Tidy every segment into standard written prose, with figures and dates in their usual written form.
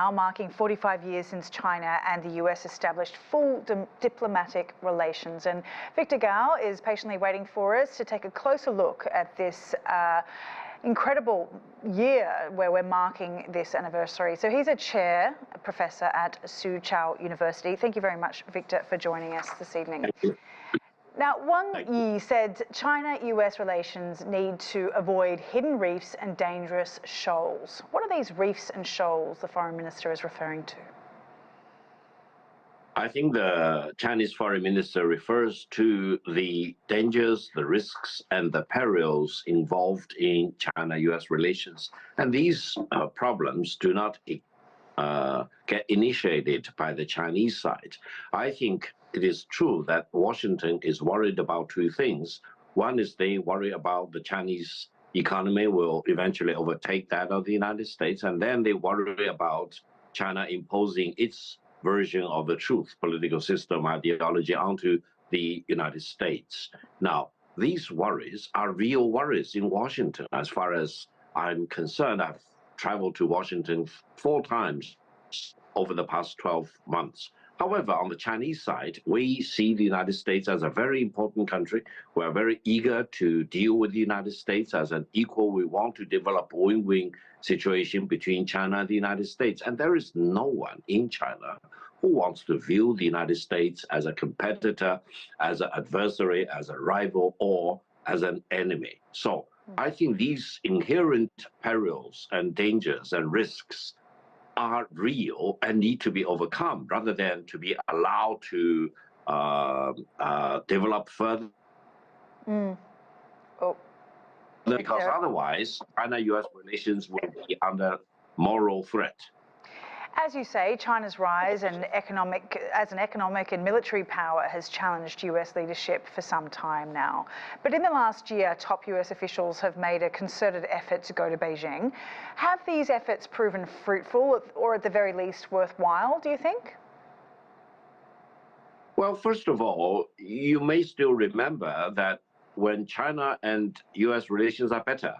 now, marking 45 years since China and the US established full diplomatic relations. And Victor Gao is patiently waiting for us to take a closer look at this incredible year where we're marking this anniversary. So he's a professor at Soochow University. Thank you very much, Victor, for joining us this evening. Now, Wang Yi said China-US relations need to avoid hidden reefs and dangerous shoals. What are these reefs and shoals the foreign minister is referring to? I think the Chinese foreign minister refers to the dangers, the risks, and the perils involved in China-US relations. And these problems do not get initiated by the Chinese side. I think it is true that Washington is worried about two things. One is they worry about the Chinese economy will eventually overtake that of the United States, and then they worry about China imposing its version of the truth, political system, ideology onto the United States. Now, these worries are real worries in Washington. As far as I'm concerned, I've traveled to Washington 4 times over the past 12 months. However, on the Chinese side, we see the United States as a very important country. We are very eager to deal with the United States as an equal. We want to develop a win-win situation between China and the United States. And there is no one in China who wants to view the United States as a competitor, as an adversary, as a rival, or as an enemy. So I think these inherent perils and dangers and risks are real and need to be overcome rather than to be allowed to develop further. Because otherwise, China-US relations will be under moral threat. As you say, China's rise as an economic and military power has challenged US leadership for some time now. But in the last year, top US officials have made a concerted effort to go to Beijing. Have these efforts proven fruitful or at the very least worthwhile, do you think? Well, first of all, you may still remember that when China and US relations are better,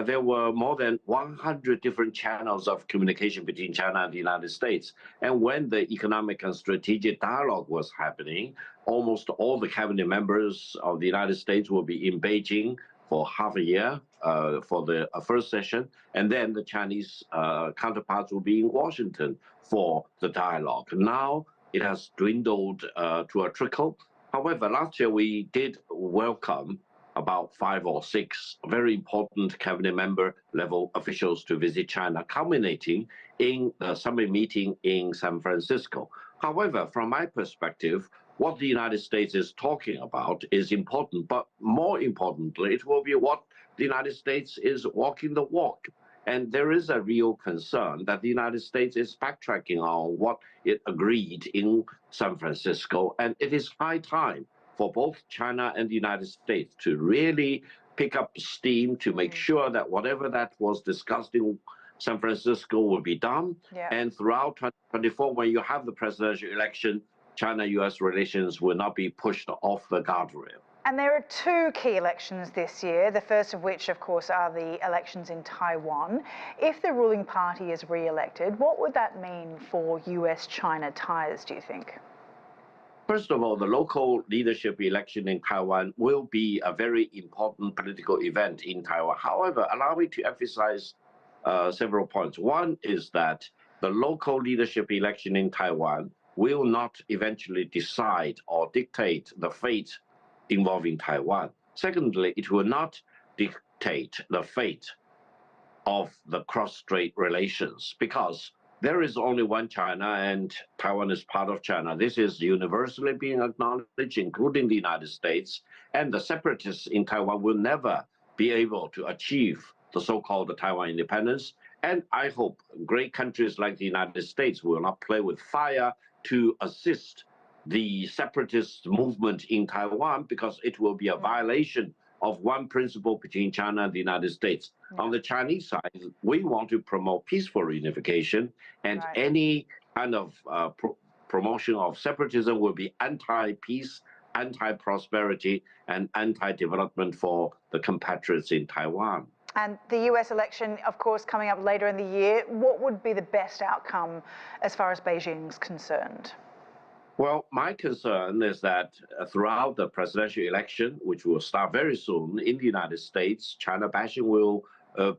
there were more than 100 different channels of communication between China and the United States. And when the economic and strategic dialogue was happening, almost all the cabinet members of the United States will be in Beijing for half a year for the first session. And then the Chinese counterparts will be in Washington for the dialogue. Now it has dwindled to a trickle. However, last year we did welcome about 5 or 6 very important cabinet member level officials to visit China, culminating in a summit meeting in San Francisco. However, from my perspective, what the United States is talking about is important, but more importantly, it will be what the United States is walking the walk. And there is a real concern that the United States is backtracking on what it agreed in San Francisco, and it is high time for both China and the United States to really pick up steam to make sure that whatever that was discussed in San Francisco will be done. And throughout 2024, when you have the presidential election, China-US relations will not be pushed off the guardrail. And there are 2 key elections this year, the first of which, of course, are the elections in Taiwan. If the ruling party is re-elected, what would that mean for US-China ties, do you think? First of all, the local leadership election in Taiwan will be a very important political event in Taiwan. However, allow me to emphasize several points. One is that the local leadership election in Taiwan will not eventually decide or dictate the fate involving Taiwan. Secondly, it will not dictate the fate of the cross-strait relations, because there is only one China and Taiwan is part of China. This is universally being acknowledged, including the United States. And the separatists in Taiwan will never be able to achieve the so-called Taiwan independence. And I hope great countries like the United States will not play with fire to assist the separatist movement in Taiwan, because it will be a violation of one principle between China and the United States. On the Chinese side, we want to promote peaceful reunification, and any kind of promotion of separatism will be anti-peace, anti-prosperity, and anti-development for the compatriots in Taiwan. And the US election, of course, coming up later in the year, what would be the best outcome as far as Beijing's concerned? Well, my concern is that throughout the presidential election, which will start very soon in the United States, China bashing will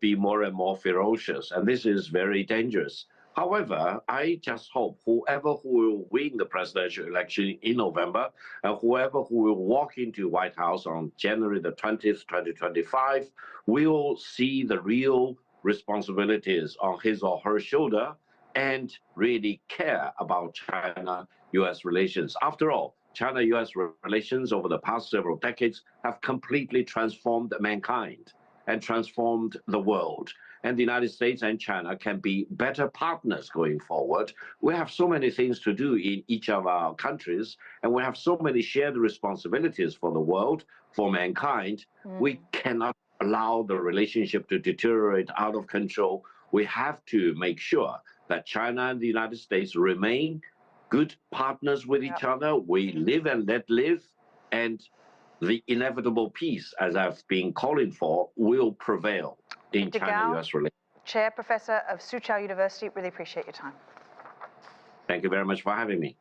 be more and more ferocious, and this is very dangerous. However, I just hope whoever who will win the presidential election in November and whoever who will walk into White House on January the 20th, 2025, will see the real responsibilities on his or her shoulder and really care about China-U.S. relations. After all, China-U.S. relations over the past several decades have completely transformed mankind and transformed the world. And the United States and China can be better partners going forward. We have so many things to do in each of our countries, and we have so many shared responsibilities for the world, for mankind. We cannot allow the relationship to deteriorate out of control. We have to make sure that China and the United States remain good partners with each other. We live and let live, and the inevitable peace, as I've been calling for, will prevail in China-U.S. relations. Chair Professor of Soochow University, really appreciate your time. Thank you very much for having me.